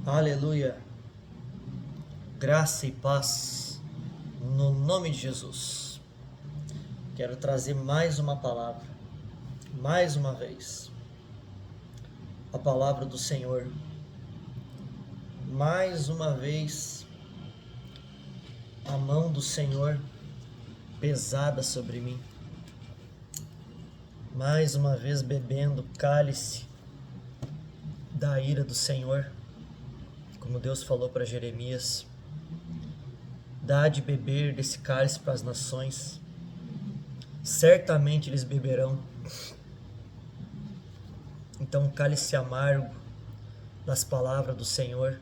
Aleluia, graça e paz, no nome de Jesus. Quero trazer mais uma palavra, mais uma vez, a palavra do Senhor. Mais uma vez, a mão do Senhor pesada sobre mim. Mais uma vez bebendo o cálice da ira do Senhor, como Deus falou para Jeremias: dá de beber desse cálice para as nações, certamente eles beberão. Então, o cálice amargo das palavras do Senhor,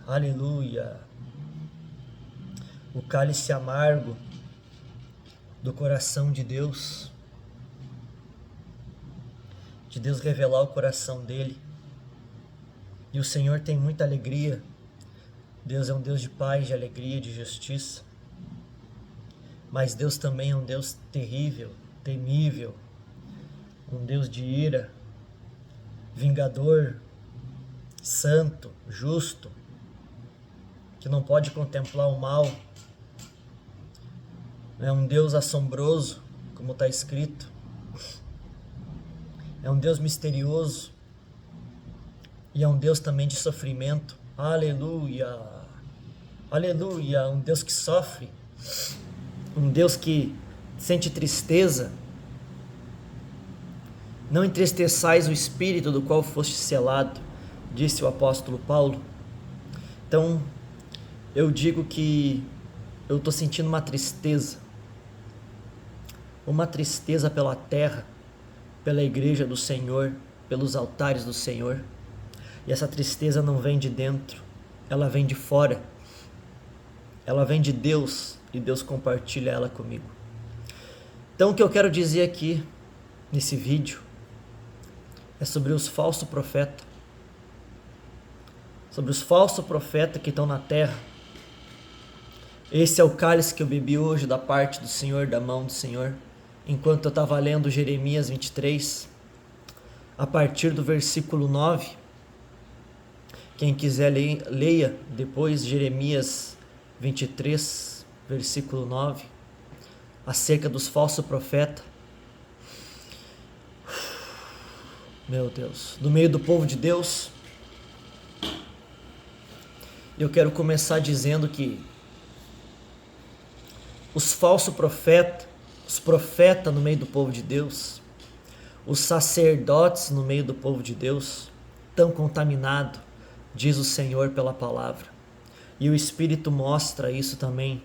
aleluia, o cálice amargo do coração de Deus revelar o coração dele. E o Senhor tem muita alegria. Deus é um Deus de paz, de alegria, de justiça. Mas Deus também é um Deus terrível, temível, um Deus de ira, vingador, santo, justo, que não pode contemplar o mal. É um Deus assombroso, como está escrito. É um Deus misterioso. E é um Deus também de sofrimento. Aleluia! Aleluia! Um Deus que sofre. Um Deus que sente tristeza. Não entristeçais o espírito do qual foste selado, disse o apóstolo Paulo. Então, eu digo que eu estou sentindo uma tristeza pela terra, pela igreja do Senhor, pelos altares do Senhor. E essa tristeza não vem de dentro, ela vem de fora. Ela vem de Deus e Deus compartilha ela comigo. Então, o que eu quero dizer aqui nesse vídeo é sobre os falsos profetas. Sobre os falsos profetas que estão na terra. Esse é o cálice que eu bebi hoje da parte do Senhor, da mão do Senhor, enquanto eu estava lendo Jeremias 23, a partir do versículo 9. Quem quiser leia depois Jeremias 23, versículo 9, acerca dos falsos profetas. Meu Deus, no meio do povo de Deus. Eu quero começar dizendo que os falsos profetas, os profetas no meio do povo de Deus, os sacerdotes no meio do povo de Deus, estão contaminados, diz o Senhor pela palavra. E o Espírito mostra isso também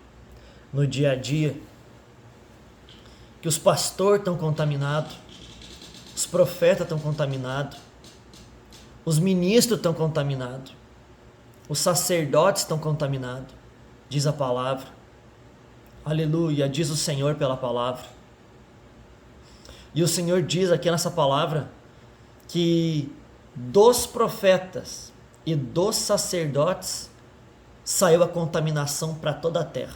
no dia a dia, que os pastores estão contaminados, os profetas estão contaminados, os ministros estão contaminados, os sacerdotes estão contaminados, diz a palavra. Aleluia, diz o Senhor pela palavra. E o Senhor diz aqui nessa palavra que dos profetas e dos sacerdotes saiu a contaminação para toda a terra.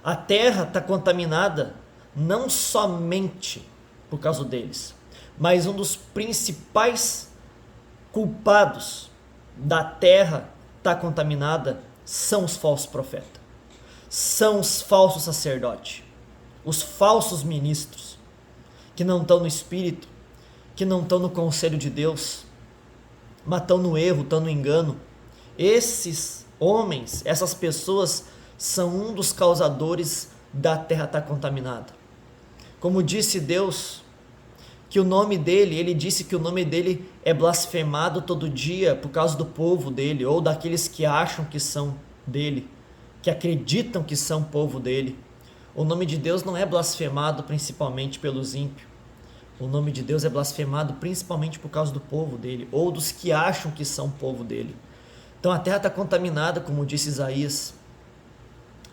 A terra está contaminada não somente por causa deles, mas um dos principais culpados da terra está contaminada são os falsos profetas, são os falsos sacerdotes, os falsos ministros, que não estão no Espírito, que não estão no conselho de Deus, mas estão no erro, estão no engano. Esses homens, essas pessoas são um dos causadores da terra estar contaminada. Como disse Deus, que o nome dele, ele disse que o nome dele é blasfemado todo dia por causa do povo dele, ou daqueles que acham que são dele, que acreditam que são povo dele. O nome de Deus não é blasfemado principalmente pelos ímpios. O nome de Deus é blasfemado principalmente por causa do povo dele, ou dos que acham que são povo dele. Então a terra está contaminada, como disse Isaías.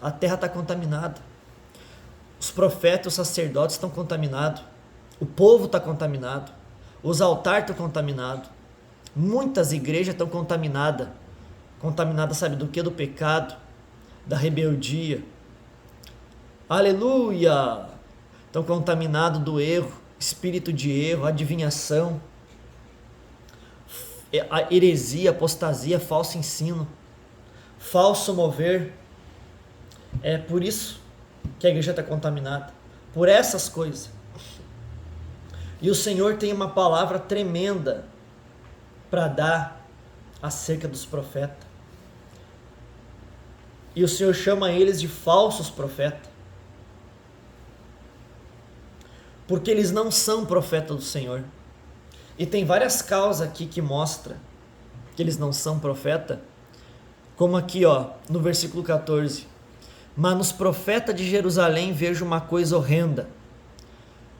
A terra está contaminada. Os profetas, os sacerdotes estão contaminados. O povo está contaminado. Os altares estão contaminados. Muitas igrejas estão contaminadas. Contaminadas, sabe do que? Do pecado, da rebeldia. Aleluia! Estão contaminados do erro, espírito de erro, adivinhação, a heresia, apostasia, falso ensino, falso mover. É por isso que a igreja está contaminada, por essas coisas. E o Senhor tem uma palavra tremenda para dar acerca dos profetas. E o Senhor chama eles de falsos profetas, porque eles não são profetas do Senhor. E tem várias causas aqui que mostram que eles não são profeta, como aqui no versículo 14: mas nos profetas de Jerusalém vejo uma coisa horrenda,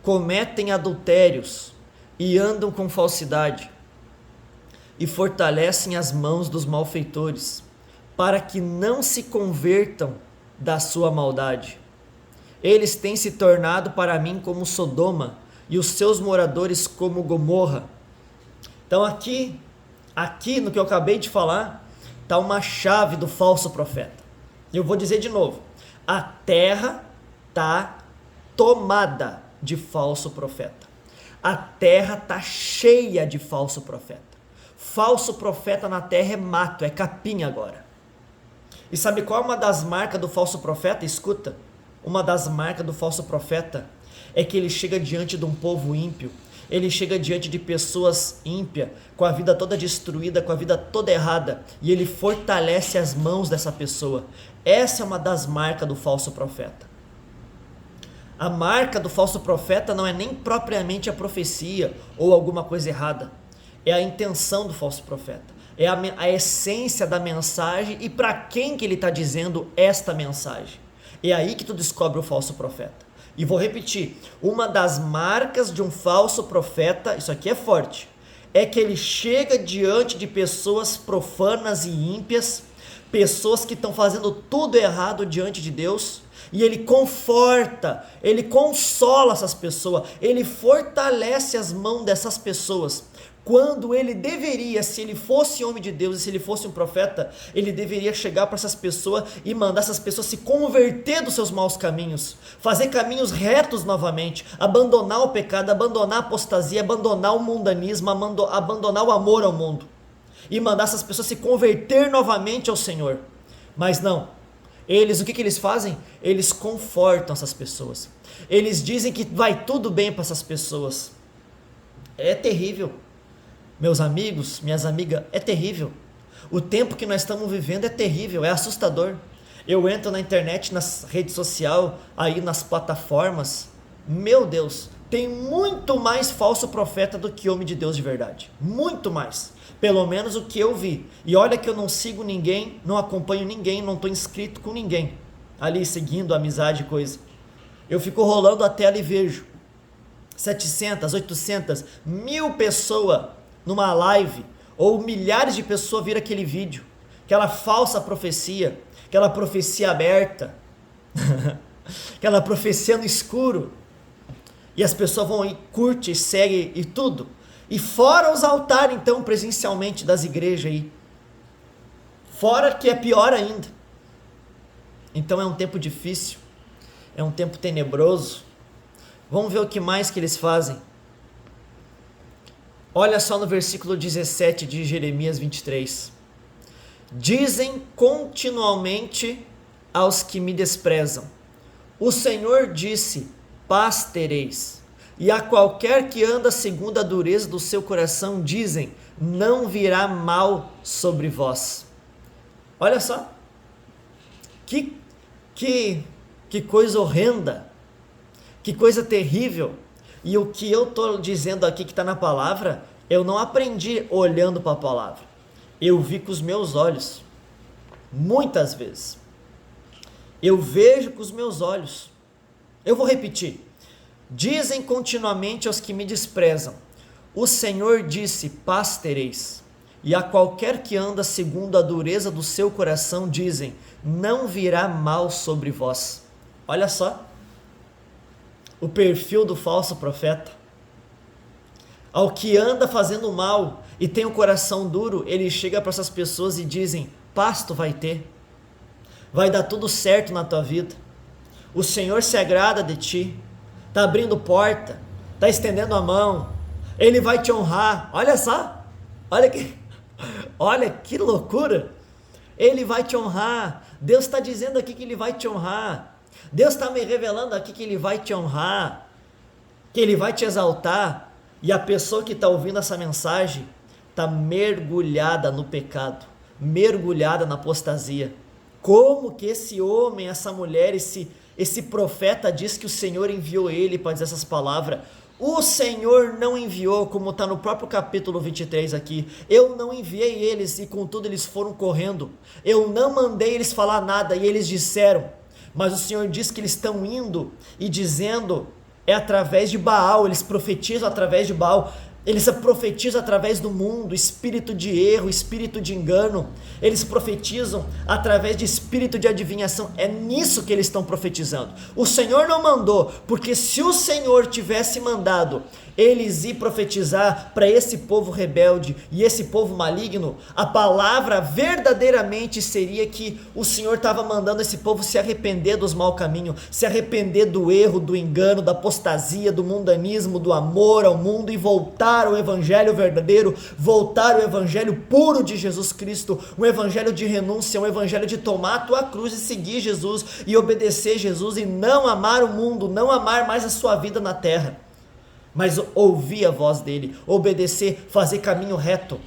cometem adultérios e andam com falsidade, e fortalecem as mãos dos malfeitores, para que não se convertam da sua maldade. Eles têm se tornado para mim como Sodoma, e os seus moradores como Gomorra. Então aqui no que eu acabei de falar, está uma chave do falso profeta. Eu vou dizer de novo: a terra está tomada de falso profeta. A terra está cheia de falso profeta. Falso profeta na terra é mato, é capim agora. E sabe qual é uma das marcas do falso profeta? Escuta, uma das marcas do falso profeta é que ele chega diante de um povo ímpio, ele chega diante de pessoas ímpias, com a vida toda destruída, com a vida toda errada, e ele fortalece as mãos dessa pessoa. Essa é uma das marcas do falso profeta. A marca do falso profeta não é nem propriamente a profecia ou alguma coisa errada, é a intenção do falso profeta. É a essência da mensagem e para quem que ele está dizendo esta mensagem. É aí que tu descobre o falso profeta. E vou repetir, uma das marcas de um falso profeta, isso aqui é forte, é que ele chega diante de pessoas profanas e ímpias, pessoas que estão fazendo tudo errado diante de Deus, e ele conforta, ele consola essas pessoas, ele fortalece as mãos dessas pessoas, quando ele deveria, se ele fosse homem de Deus e se ele fosse um profeta, ele deveria chegar para essas pessoas e mandar essas pessoas se converter dos seus maus caminhos, fazer caminhos retos novamente, abandonar o pecado, abandonar a apostasia, abandonar o mundanismo, abandonar o amor ao mundo, e mandar essas pessoas se converter novamente ao Senhor. Mas não, o que eles fazem? Eles confortam essas pessoas, eles dizem que vai tudo bem para essas pessoas. É terrível. Meus amigos, minhas amigas, é terrível. O tempo que nós estamos vivendo é terrível, é assustador. Eu entro na internet, nas redes sociais, aí nas plataformas, meu Deus, tem muito mais falso profeta do que homem de Deus de verdade. Muito mais. Pelo menos o que eu vi. E olha que eu não sigo ninguém, não acompanho ninguém, não estou inscrito com ninguém. Ali seguindo amizade e coisa. Eu fico rolando a tela e vejo 700, 800, 1000 pessoas numa live, ou milhares de pessoas viram aquele vídeo, aquela falsa profecia, aquela profecia aberta, aquela profecia no escuro, e as pessoas vão e curtem, seguem e tudo, e fora os altares então presencialmente das igrejas aí, fora que é pior ainda. Então é um tempo difícil, é um tempo tenebroso. Vamos ver o que mais que eles fazem. Olha só no versículo 17 de Jeremias 23. Dizem continuamente aos que me desprezam: o Senhor disse, paz tereis. E a qualquer que anda segundo a dureza do seu coração, dizem, não virá mal sobre vós. Olha só. Que coisa horrenda. Que coisa terrível. E o que eu estou dizendo aqui que está na palavra, eu não aprendi olhando para a palavra. Eu vi com os meus olhos. Muitas vezes. Eu vejo com os meus olhos. Eu vou repetir. Dizem continuamente aos que me desprezam: o Senhor disse, paz tereis. E a qualquer que anda segundo a dureza do seu coração, dizem, não virá mal sobre vós. Olha só. O perfil do falso profeta. Ao que anda fazendo mal e tem o coração duro, ele chega para essas pessoas e dizem, paz tu vai ter, vai dar tudo certo na tua vida, o Senhor se agrada de ti, está abrindo porta, está estendendo a mão, Ele vai te honrar. Olha só, olha Olha que loucura! Ele vai te honrar. Deus está dizendo aqui que Ele vai te honrar. Deus está me revelando aqui que Ele vai te honrar, que Ele vai te exaltar. E a pessoa que está ouvindo essa mensagem está mergulhada no pecado, mergulhada na apostasia. Como que esse homem, essa mulher, esse profeta diz que o Senhor enviou ele para dizer essas palavras? O Senhor não enviou, como está no próprio capítulo 23 aqui. Eu não enviei eles e contudo eles foram correndo. Eu não mandei eles falar nada e eles disseram. Mas o Senhor diz que eles estão indo e dizendo, é através de Baal, eles profetizam através de Baal. Eles profetizam através do mundo, espírito de erro, espírito de engano. Eles profetizam através de espírito de adivinhação. É nisso que eles estão profetizando. O Senhor não mandou, porque se o Senhor tivesse mandado eles ir profetizar para esse povo rebelde e esse povo maligno, a palavra verdadeiramente seria que o Senhor estava mandando esse povo se arrepender dos maus caminhos, se arrepender do erro, do engano, da apostasia, do mundanismo, do amor ao mundo e voltar ao evangelho verdadeiro, voltar ao evangelho puro de Jesus Cristo, um evangelho de renúncia, um evangelho de tomar a tua cruz e seguir Jesus e obedecer Jesus e não amar o mundo, não amar mais a sua vida na terra, mas ouvir a voz dele, obedecer, fazer caminho reto,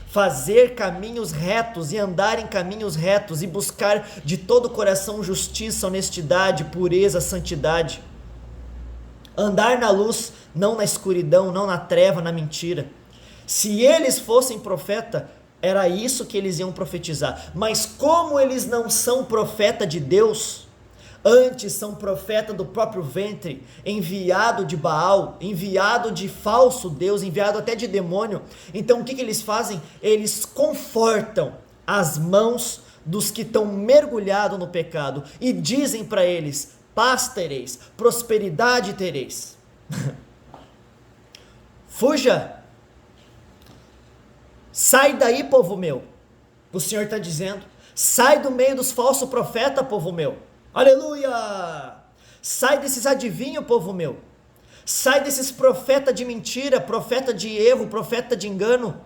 fazer caminhos retos e andar em caminhos retos e buscar de todo o coração justiça, honestidade, pureza, santidade, andar na luz, não na escuridão, não na treva, na mentira. Se eles fossem profeta, era isso que eles iam profetizar, mas como eles não são profeta de Deus, antes são profeta do próprio ventre, enviado de Baal, enviado de falso Deus, enviado até de demônio. Então o que eles fazem? Eles confortam as mãos dos que estão mergulhados no pecado e dizem para eles: paz tereis, prosperidade tereis. Fuja, sai daí, povo meu. O Senhor está dizendo: sai do meio dos falsos profetas, povo meu. Aleluia! Sai desses adivinhos, povo meu. Sai desses profetas de mentira, profeta de erro, profeta de engano.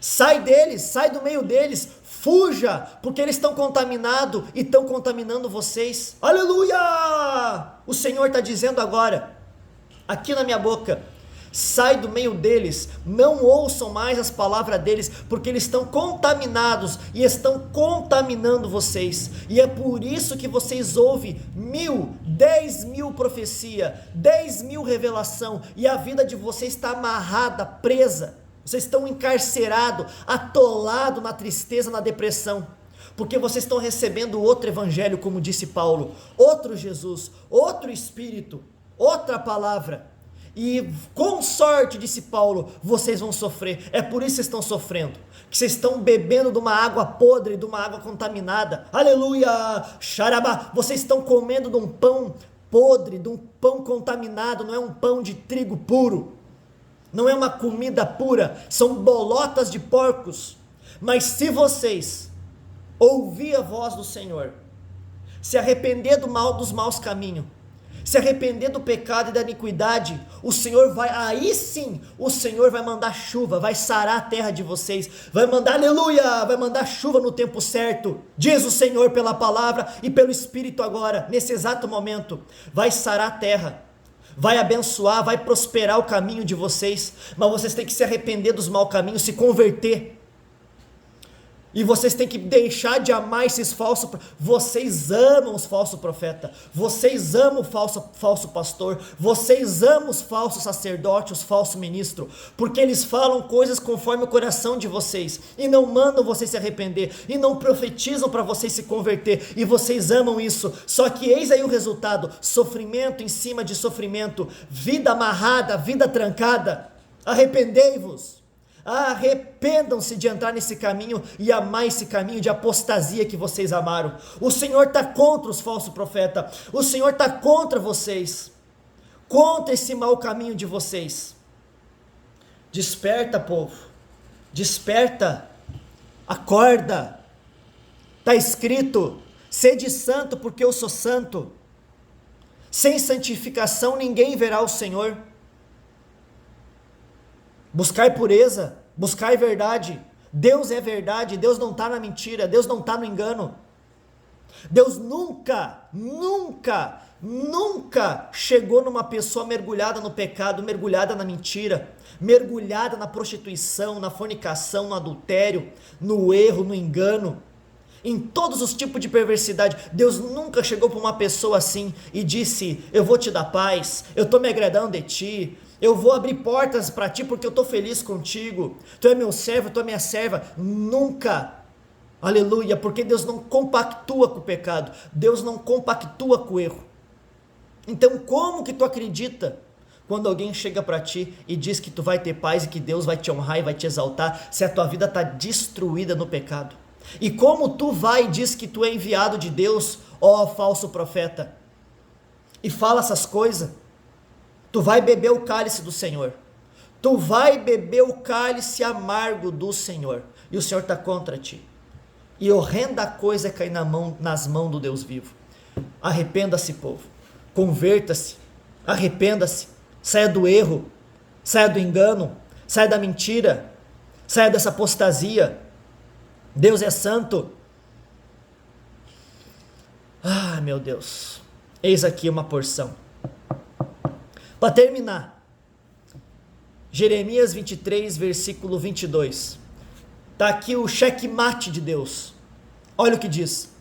Sai deles, sai do meio deles. Fuja, porque eles estão contaminados e estão contaminando vocês. Aleluia! O Senhor está dizendo agora, aqui na minha boca: sai do meio deles, não ouçam mais as palavras deles, porque eles estão contaminados e estão contaminando vocês, e é por isso que vocês ouvem 1.000, 10.000 profecia, 10.000 revelação, e a vida de vocês está amarrada, presa, vocês estão encarcerados, atolados na tristeza, na depressão, porque vocês estão recebendo outro evangelho, como disse Paulo, outro Jesus, outro Espírito, outra palavra. E com sorte, disse Paulo, vocês vão sofrer. É por isso que vocês estão sofrendo, que vocês estão bebendo de uma água podre, de uma água contaminada. Aleluia, xarabá. Vocês estão comendo de um pão podre, de um pão contaminado. Não é um pão de trigo puro, não é uma comida pura, são bolotas de porcos. Mas se vocês ouvir a voz do Senhor, se arrepender dos maus caminhos, se arrepender do pecado e da iniquidade, o Senhor vai, aí sim, o Senhor vai mandar chuva, vai sarar a terra de vocês, vai mandar, aleluia, vai mandar chuva no tempo certo, diz o Senhor pela palavra e pelo Espírito agora, nesse exato momento, vai sarar a terra, vai abençoar, vai prosperar o caminho de vocês, mas vocês têm que se arrepender dos maus caminhos, se converter. E vocês têm que deixar de amar esses falsos. Vocês amam os falsos profetas. Vocês amam o falso pastor. Vocês amam os falsos sacerdotes, os falsos ministros. Porque eles falam coisas conforme o coração de vocês. E não mandam vocês se arrepender. E não profetizam para vocês se converter. E vocês amam isso. Só que eis aí o resultado. Sofrimento em cima de sofrimento. Vida amarrada, vida trancada. Arrependei-vos. Arrependam-se de entrar nesse caminho e amar esse caminho de apostasia que vocês amaram. O Senhor está contra os falsos profetas. O Senhor está contra vocês, contra esse mau caminho de vocês. Desperta, povo, desperta, acorda. Está escrito: sede santo porque eu sou santo. Sem santificação ninguém verá o Senhor. Buscai pureza, buscai verdade, Deus é verdade, Deus não está na mentira, Deus não está no engano. Deus nunca chegou numa pessoa mergulhada no pecado, mergulhada na mentira, mergulhada na prostituição, na fornicação, no adultério, no erro, no engano, em todos os tipos de perversidade. Deus nunca chegou para uma pessoa assim e disse: eu vou te dar paz, eu estou me agradando de ti, eu vou abrir portas para ti porque eu estou feliz contigo, tu é meu servo, tu é minha serva. Nunca. Aleluia, porque Deus não compactua com o pecado, Deus não compactua com o erro. Então como que tu acredita quando alguém chega para ti e diz que tu vai ter paz e que Deus vai te honrar e vai te exaltar, se a tua vida está destruída no pecado? E como tu vai e diz que tu é enviado de Deus, ó falso profeta, e fala essas coisas? Tu vai beber o cálice do Senhor, tu vai beber o cálice amargo do Senhor, e o Senhor está contra ti. E horrenda coisa é cair nas mãos do Deus vivo. Arrependa-se, povo, converta-se, arrependa-se, saia do erro, saia do engano, saia da mentira, saia dessa apostasia. Deus é santo. Ah, meu Deus, eis aqui uma porção. Para terminar, Jeremias 23, versículo 22. Está aqui o checkmate de Deus. Olha o que diz: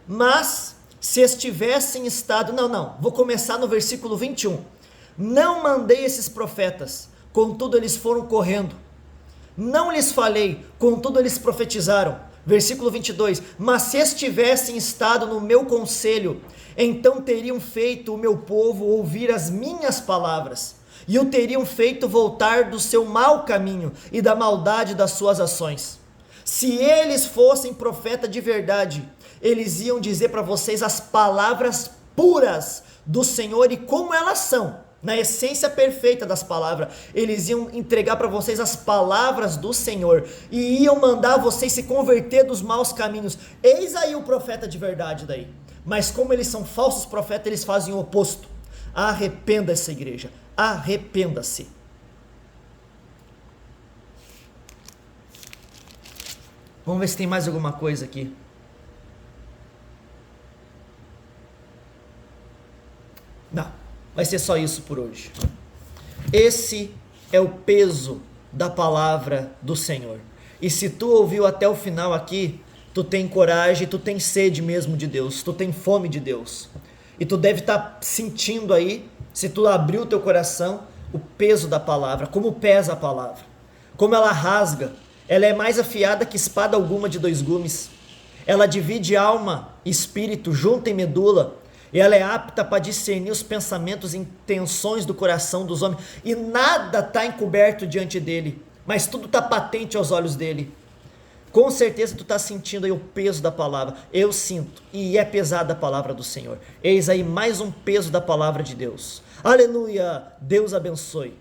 mas se estivessem estado... Vou começar no versículo 21. Não mandei esses profetas, contudo eles foram correndo. Não lhes falei, contudo eles profetizaram. Versículo 22. Mas se estivessem estado no meu conselho, então teriam feito o meu povo ouvir as minhas palavras, e o teriam feito voltar do seu mau caminho e da maldade das suas ações. Se eles fossem profeta de verdade, eles iam dizer para vocês as palavras puras do Senhor e como elas são, na essência perfeita das palavras. Eles iam entregar para vocês as palavras do Senhor e iam mandar vocês se converter dos maus caminhos. Eis aí o profeta de verdade daí. Mas como eles são falsos profetas, eles fazem o oposto. Arrependa-se, igreja, arrependa-se. Vamos ver se tem mais alguma coisa aqui. Não, vai ser só isso por hoje. Esse é o peso da palavra do Senhor. E se tu ouviu até o final aqui, tu tem coragem, tu tem sede mesmo de Deus, tu tem fome de Deus. E tu deve estar sentindo aí, se tu abriu o teu coração, o peso da palavra, como pesa a palavra, como ela rasga. Ela é mais afiada que espada alguma de dois gumes. Ela divide alma e espírito, junta em medula. E ela é apta para discernir os pensamentos e intenções do coração dos homens. E nada está encoberto diante dele, mas tudo está patente aos olhos dele. Com certeza tu está sentindo aí o peso da palavra. Eu sinto, e é pesada a palavra do Senhor. Eis aí mais um peso da palavra de Deus. Aleluia, Deus abençoe.